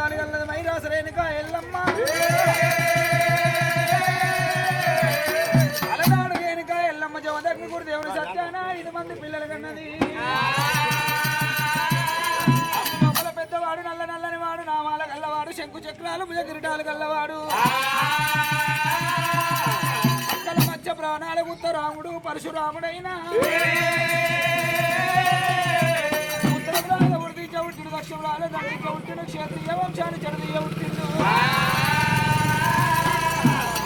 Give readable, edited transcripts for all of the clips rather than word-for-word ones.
ముఖాలు గల్లది మైరాసరేనిక ఎల్లమ్మ అలనాడు రేణుక ఎల్లమ్మ జవదగ్ని గురు దేవుని సత్యాన 5 మంది పిల్లలు కన్నది. లోపల పెద్దవాడు నల్ల నల్లని వాడు నామాల గల్లవాడు శంకు చక్రాలు భుజ కిరీటాలు గల్లవాడు అక్కల మధ్య ప్రాణాల ఉత్తరాముడు పరశురాముడైనా ఉట్టిడు దక్షిణాలు దండిక ఉట్టిడు క్షేత్రీయ వంశాన్ని చెడదీయ ఉట్టిండు.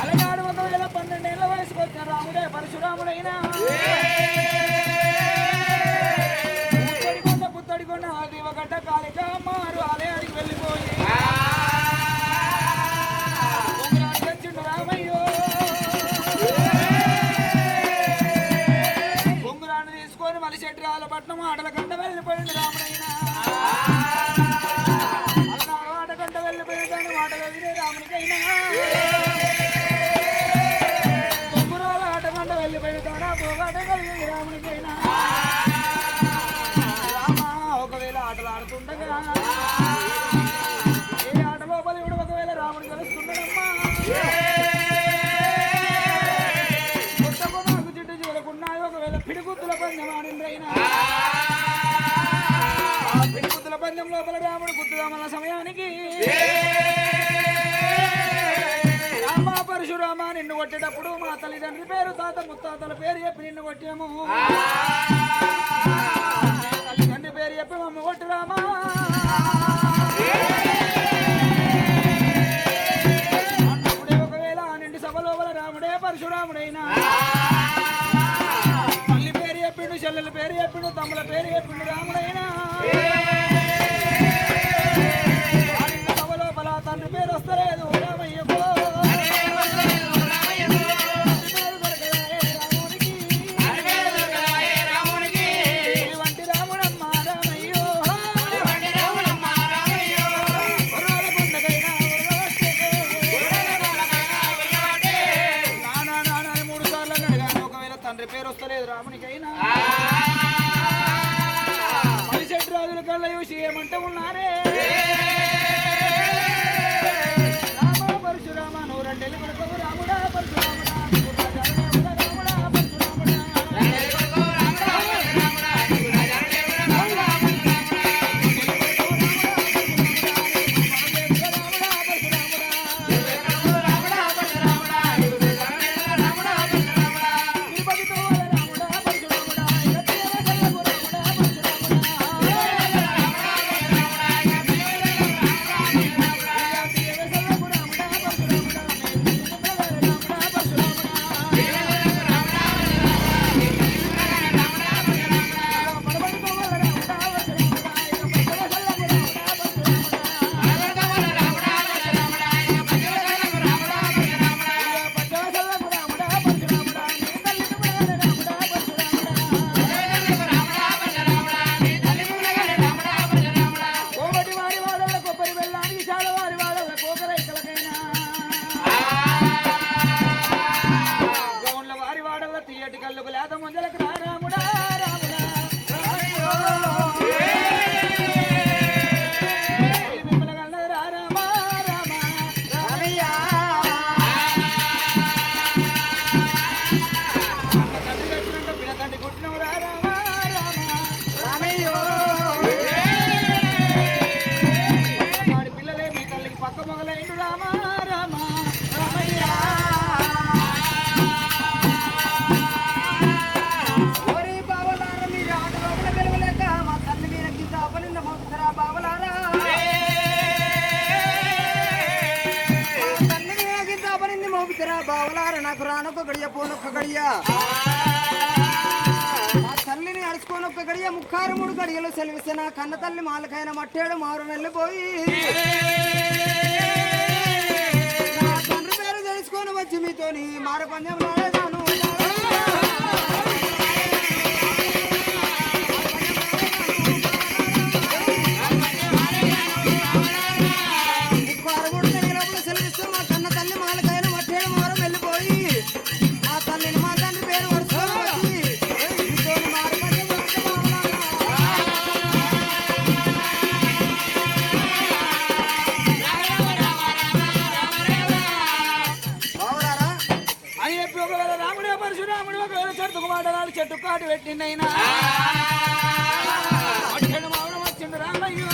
అలనాడు 12 ఏళ్ల వయసుకు వచ్చిన రాముడే పరశురాముడైనా పుత్తడికొండ దీవగడ్డ కాళిక మారు ఆలయానికి వెళ్ళిపోయి తెచ్చిండు రామయ్యో. బొంగురాన్ని తీసుకొని మలిశెట్టిరాల పట్నం ఆటల గంట వెళ్ళిపోయింది రాముడైనా. ఆటగంట వెళ్ళిపోయిందని మాటలు వినే రామునికైనా బొంగురాల ఆటగంట వెళ్ళిపోయితాడా పోగాట కలిగింది రామునికైనా. రామ ఒకవేళ ఆటలు ఆడుతుండగా ఏ ఆట లోపల ఇప్పుడు ఒకవేళ రాముడు కలుస్తున్నాడమ్మా కొత్తకు జిడ్డు చూడకున్నాయి. ఒకవేళ పిడిగుద్దుల పందెం ఆడిండ్రైనా పిడిగుద్దుల పందెం లోపల రాముడు గుద్దుదామన్న సమయానికి రామ పరశురామ నిన్ను కొట్టేటప్పుడు మా తల్లిదండ్రి పేరు తాత ముత్తాతల పేరు చెప్పి నిన్ను కొట్టాము. తల్లిదండ్రి పేరు చెప్పి మమ్మ కొట్టురామా అన్నప్పుడే ఒకవేళ నిండి సభ లోపల రాముడే పరశురాముడైనా తల్లి పేరు చెప్పిండు చెల్లెల పేరు చెప్పిండు తమ్ముల పేరు చెప్పిండు రాముడైనా సభ లోపల తండ్రి పేరు వస్తలేదు రామయ్యకో పేరు వస్తలేదు రామునికైనా మలిశెట్టి రాజుల కళ్ళ చూసి ఏమంటే ఉన్నారే రామ పరశురామ నువ్వు 2 ఏళ్ళు కొడుకు రాముడా పరశురాముడా బావలారా నాకు రానొక్క గడియ పోనొక్క గడియ మా తల్లిని అడుచుకోనొక్క గడియ 33 గడియలు సెలవిస్తే నా కన్న తల్లి మాలకైన మట్టేడు మారు వెళ్ళిపోయి నా తండ్రి పేరు తెలుసుకొని వచ్చి మీతోని మారపందెం రాలేదాను కాటు పెట్టిండైనా పట్టెడు మౌనం వచ్చిండు రామయ్యో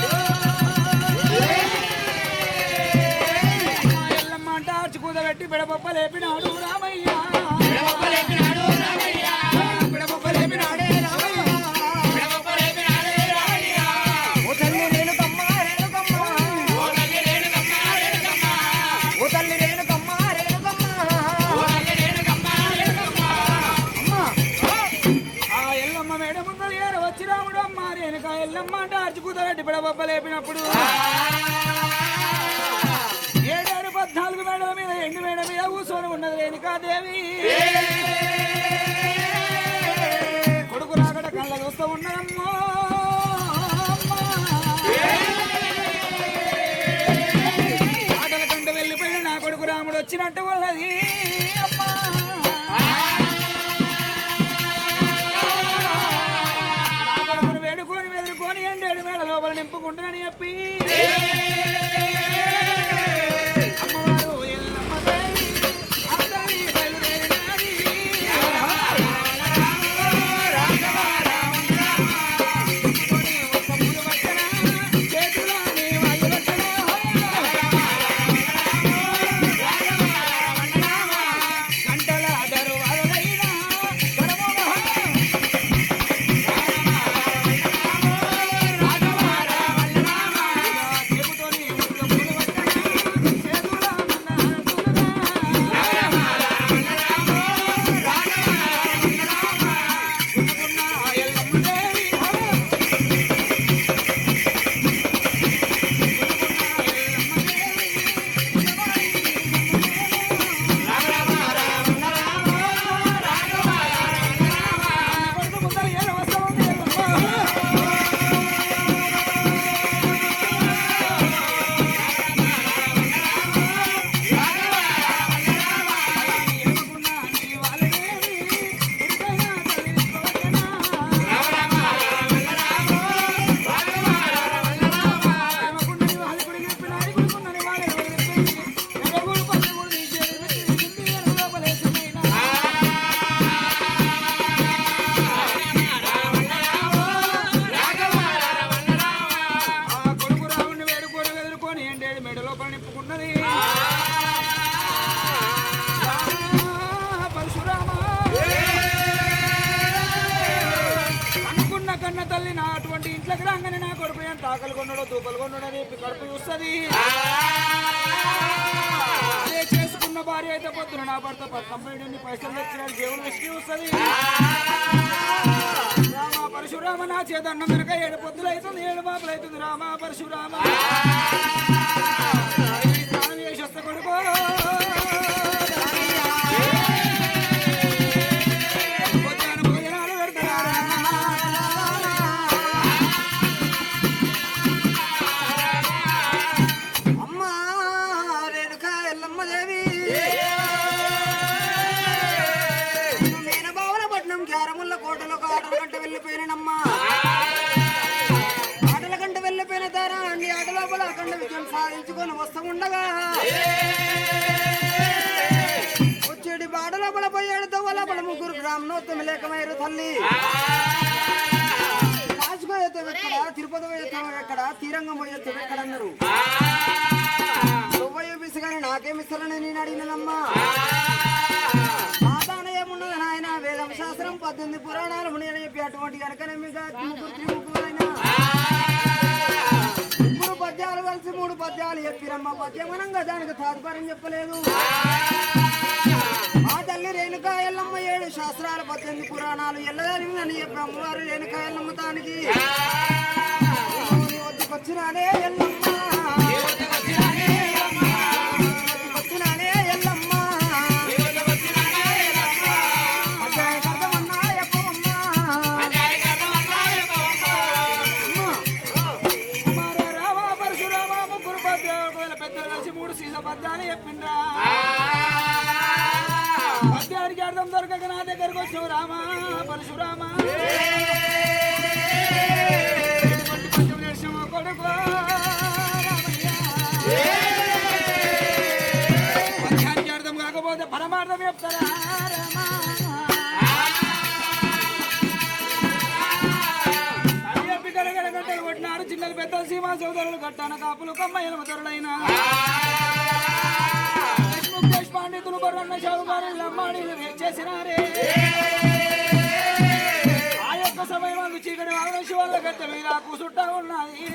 ఎల్లమ్మ అంట ఆర్చి కూదబెట్టి బిడపప్ప లేపినాడు రామయ్య ఎల్లమ్మ అంటే అర్చి కూతబెట్టి బిడపప్ప లేపినప్పుడు 7 14 మేడ మీద ఎండు మేడ మీద కూర్చొని ఉన్నది రేణుకాదేవి కొడుకు రాకడ కళ్ళ చూస్తూ ఉన్నదమ్మో ఆటల కంట వెళ్ళిపోయిన నా కొడుకు రాముడు వచ్చినట్టు ఉన్నది అమ్మా లోపల నింపుకుంటున్నాను చెప్పి అమ్మవారు ఎల్లమ్మ దేవి అందరి బయలుదేరినది చేతులని వాయువచ్చన గంటల దరువాలైనా ఆకలి కొన్నాడో దూపలు కొన్నాడో రేపు కడుపు చూస్తుంది అదే చేసుకున్న భార్య అయితే పొద్దున నా భర్త కంపెనీ పైసలు తెచ్చినాడు దేవుడు వెస్కి వస్తుంది రామ పరశురామ నా చేత అన్నం వెనక 7 పొద్దులు అవుతుంది 7 బాబులు అవుతుంది రామ పరశురామ వేసి కొడుకో ఆటల కంటే వెళ్ళిపోయిన తారా అండి ఆటలో కూడా అఖండ విజయం సాధించుకొని వస్తూ ఉండగా వచ్చేటి బాట లోపల పోయాడు లోపల 3 గ్రామనోత్తమ లేకమయ్యారు తల్లి కాశీకో ఎత్తం ఎక్కడ తిరుపతి ఎత్తం ఎక్కడ తీరంగం ఎత్తం ఎక్కడ అన్నారు నువ్వయ్య బిసిగాని నాకేమిస్తారని నేను అడిగినమ్మా ఏమున్నది నాయన వేదం శాస్త్రం 18 పురాణాలు ముని చెప్పి అటువంటి కనుకనే మీకు 3 పద్యాలు కలిసి 3 పద్యాలు చెప్పిరమ్మ పద్యమనంగా దానికి తాత్పర్యం చెప్పలేదు ఆ తల్లి రేణుకా ఎల్లమ్మ 7 శాస్త్రాలు 18 పురాణాలు ఎల్లదని చెప్పి అమ్మవారు రేణుకా ఎల్లమ్మ తానికి వద్దుకొచ్చినానే ఎల్లమ్మ పద్యానికి అర్థం దొరకక నా దగ్గరకు వచ్చావు రామా పరశురామ కొడుకు పద్యానికి అర్థం కాకపోతే పరమార్థం చెప్తారా రామా సోదరులు కట్టాన కాపులు కమ్మయ్యల తరులైన పండితులు బొర్రన్న షావుగారు లమ్మాడీలు చేసినారే ఆ యొక్క సమయం చీకటి వాగన శివాళ్ళ గద్దె మీద కూసుంటా ఉన్నాయి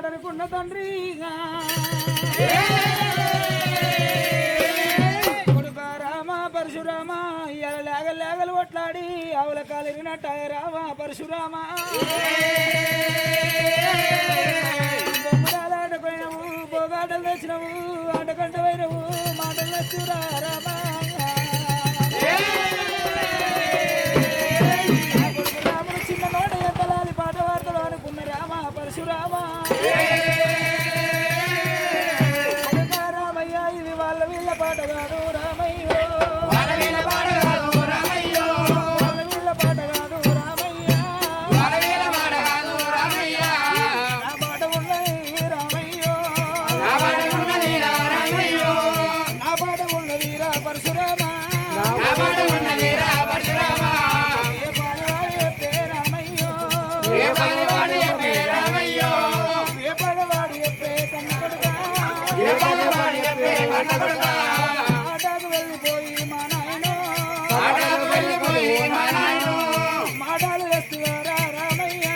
వాడనుకున్న తండ్రి కొడుక రామ పరశురామ ఇవాళ లేగలు కొట్లాడి ఆవుల కాలిరినట్టాయ రామ పరశురామ బొమ్మరాలు ఆడపోయినవు పోగాటలు తెచ్చినవు ఆటకంట పోయినవు మాటలు తెచ్చురా రామ రాముడు చిన్న నోట ఎంతలాలి పాట వార్తలు అనుకున్న రామ పరశురామ రామయ్య ఇది వాళ్ళ వీళ్ళ పాట కాదు రామయ్య వాళ్ళ వీళ్ళ పాట కాదు రామయ్య నా పాట ఉన్నది రామయ్య నా పాట ఉన్నది రా పరశురామ ఏ పాడవాడు చెప్పే రామయ్య ఏ పాడవాడు చెప్పే కన్న కొడుకా ఆటకు వెళ్ళిపోయి మా నాయన మాటలు వేస్తున్నారా రామయ్య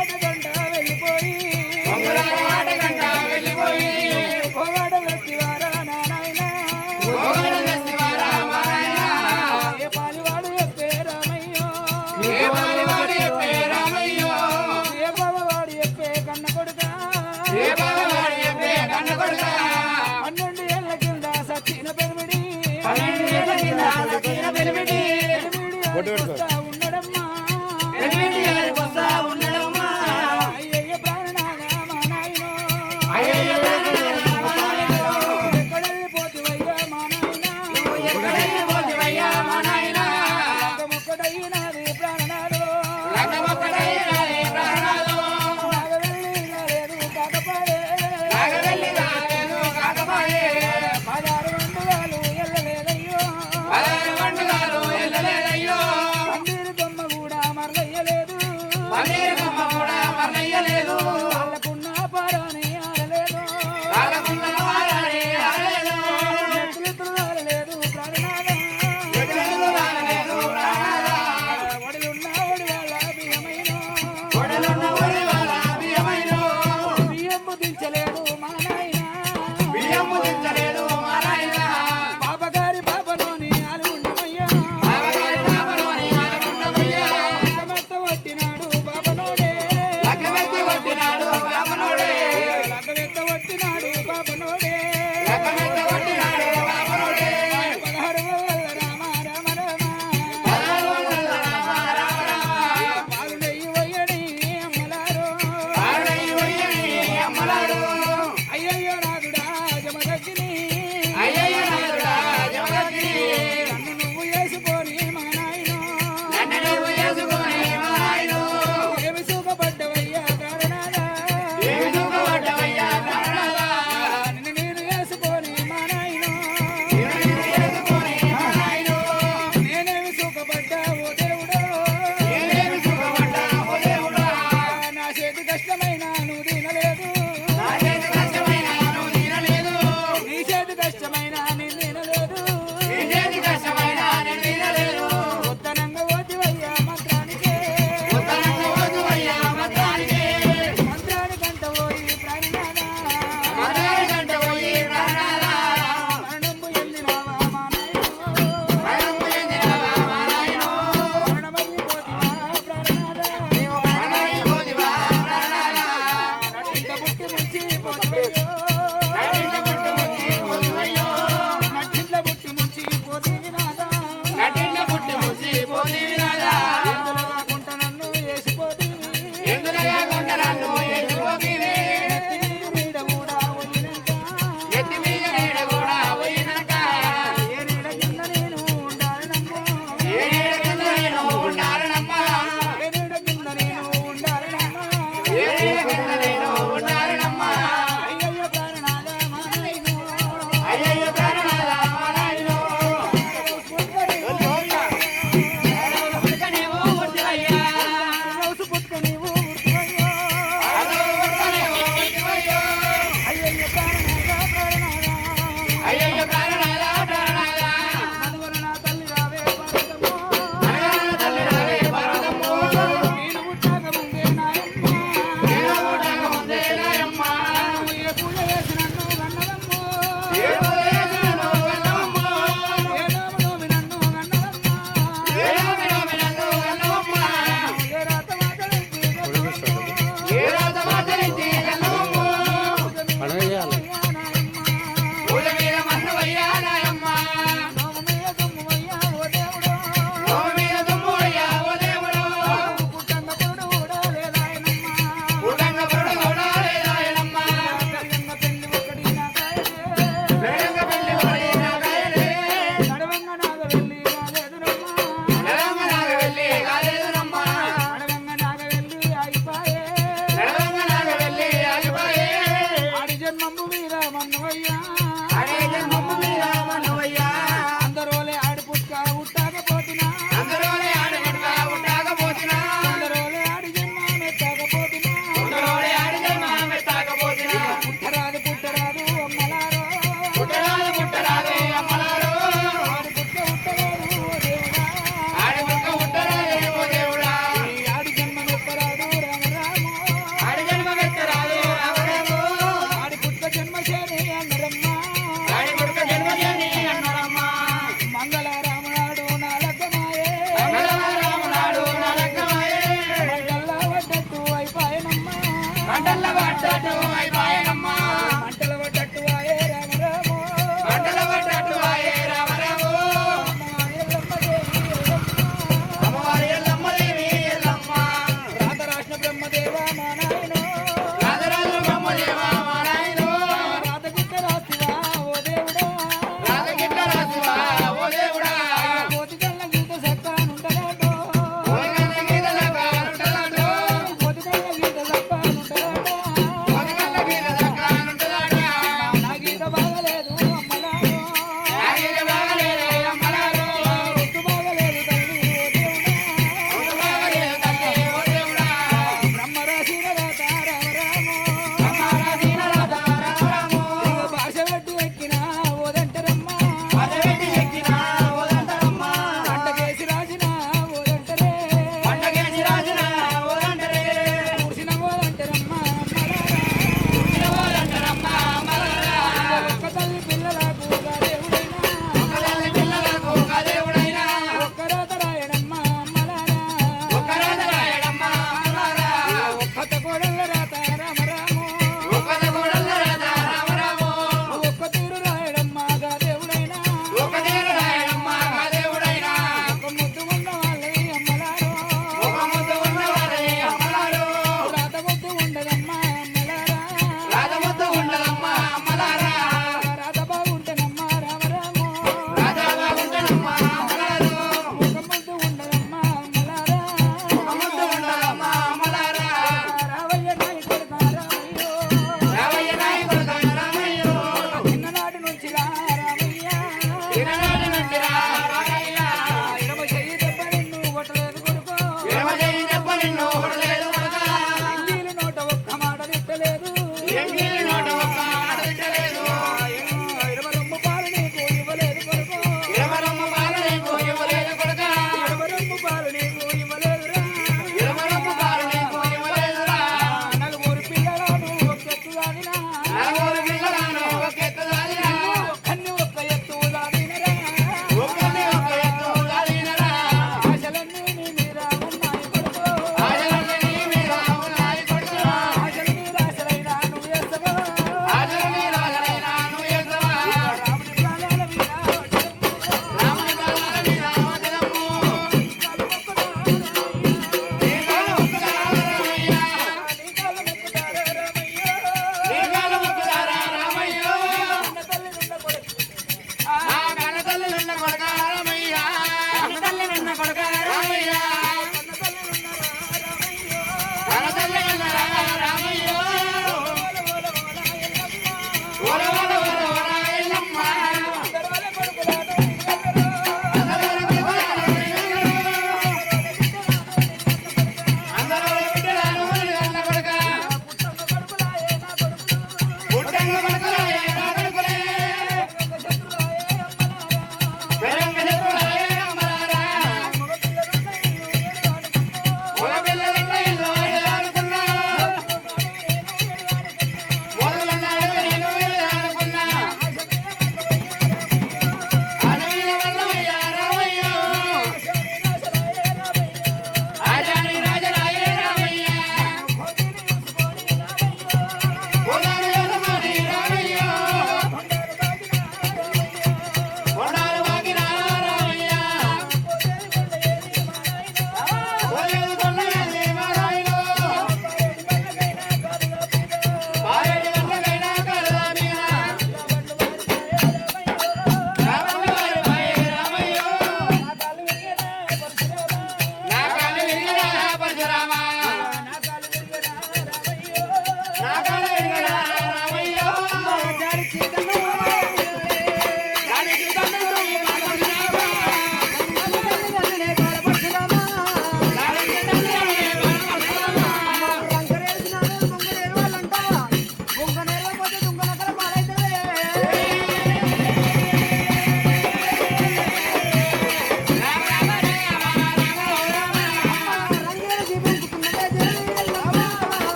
ఆటగంట వెళ్ళిపోయి పోగాట వేస్తున్నారా నాయన ఏ పాలివాడు చెప్పే రామయ్య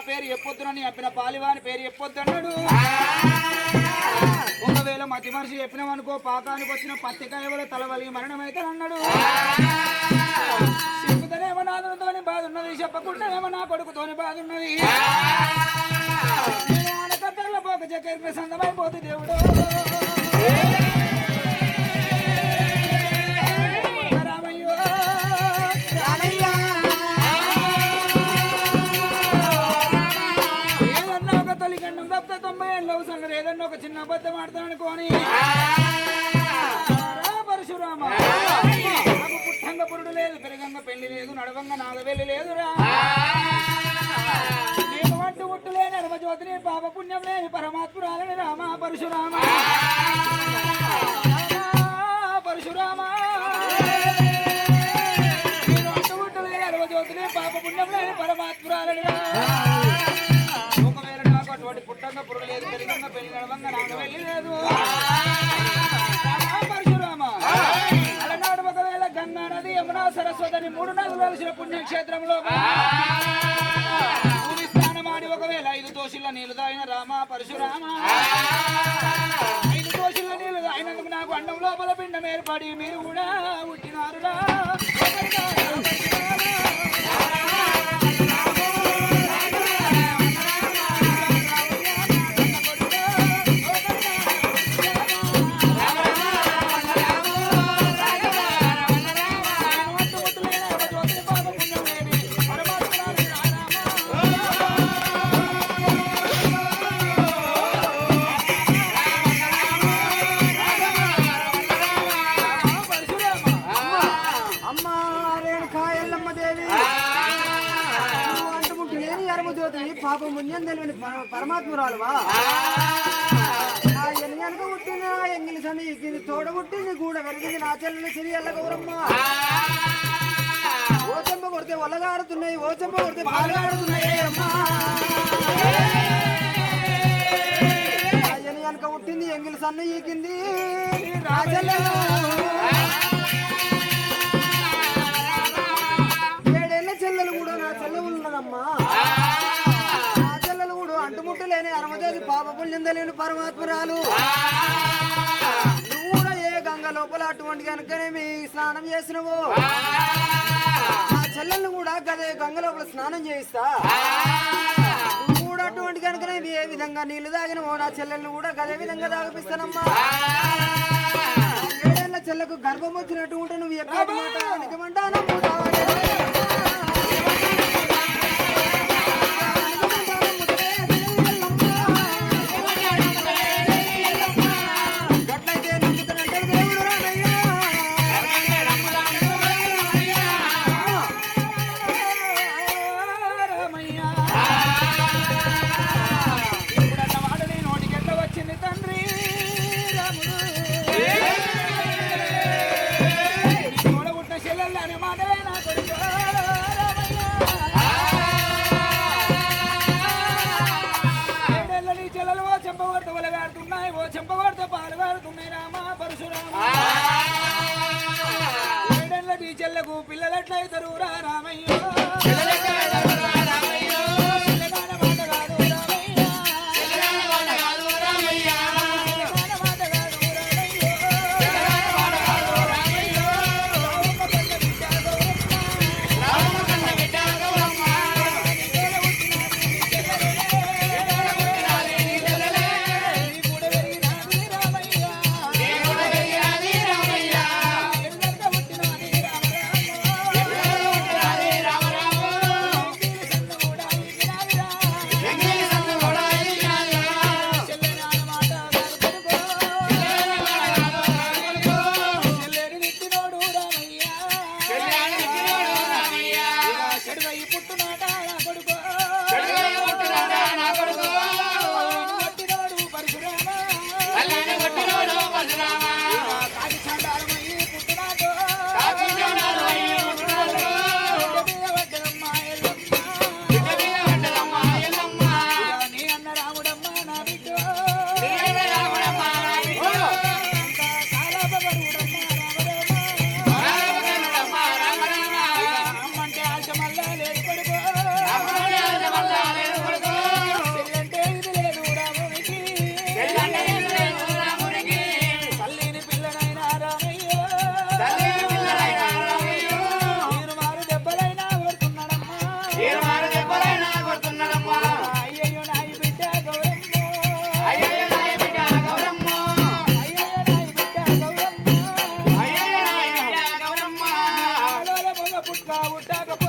పేరు చెప్పొద్దునని చెప్పిన పాలివాని పేరు చెప్పొద్దన్నాడు. ఒకవేళ మతి మనిషి చెప్పినామనుకో పాకానికి వచ్చిన పత్తికాయ కూడా తలవలిగి మరణమైతే అన్నాడు. చెప్పుతనేమో నాదునితోని బాధ ఉన్నది, చెప్పకుండానేమో నా కొడుకుతోని బాధ ఉన్నది. ఆనకట్టర్ల పోక చక్కెర సందమైపోతే దేవుడు ఏదన్నా ఒక చిన్న అబద్ధం ఆడతాననుకోని పరశురామ నాకు పుట్టంగా పురుడు లేదు, పెరగంగా పెళ్లి లేదు, నడవంగా నాగవెల్లి లేదురా. నేను వంటు పుట్టు లేని అరుమజ్యోతిని పాప పుణ్యం లేని పరమాత్మురాలని రామ పరశురామ పరశురామ. నేను వంటు పుట్టు లేని అరుమజ్యోతిని పాప పుణ్యం లేని పరమాత్మురాలని అటువంటి పుట్టంగా పురుడు లేదు, పెరిగంగా పెళ్లి నడవంగా నాకు వెళ్ళి లేదు పరశురామ. అలనాడు ఒకవేళ గంగా నది యమునా సరస్వతిని 3 నదులు కలిసిన పుణ్యక్షేత్రంలో భూమి స్నానమాడి ఒకవేళ 5 దోషుల నీళ్లు తాగిన రామ పరశురామ. 5 దోషుల నీళ్లు తాగినందుకు నాకు అండం లోపల పిండం ఏర్పడి మీరు కూడా పుట్టినారురా. పాపం పుణ్యం తెలియని పరమాత్మురాలువా. నా ఎనక పుట్టిన ఎంగిలి సన్ని ఇది తోడ పుట్టింది కూడా వెలిగింది నా చెల్లెలు సిరియల్ల గౌరమ్మ. ఓ చెంప కొడితే ఒళ్ళగాడుతున్నాయి, ఓ చెంప కొడితే పాలుగాడుతున్నాయి అమ్మా. నా వెనక పుట్టింది ఎంగిలి సన్ని ఈకింది నా చెల్లెలు. 7 ఏళ్ళ చెల్లెలు కూడా నా చెల్లెలు ఉన్నదమ్మా. అంటుముట్టలేని అరమదేవి పాప పుణ్యం తెలియని పరమాత్మరాలు. నువ్వు కూడా ఏ గంగ లోపల అటువంటి కనుకనేమి స్నానం చేసినవో నా చెల్లెల్ని కూడా గదే గంగ లోపల స్నానం చేయిస్తా. నువ్వు కూడా అటువంటి కనుకనేమి ఏ విధంగా నీళ్లు తాగినవో నా చెల్లెల్ని కూడా గదే విధంగా తాగిపిస్తానమ్మా. 7 ఏళ్ల చెల్లకు గర్భం వచ్చినట్టు ఉంటే నువ్వు ఎక్కడ నిజమంటానమ్మా. చెంపవాడితే పాలు కారుతున్నాయి రామ పరశురామ. 7 ఏళ్ల నీ చెల్లకు పిల్లలు ఎట్లయితారు రా రామయ్య. ఉట్టాక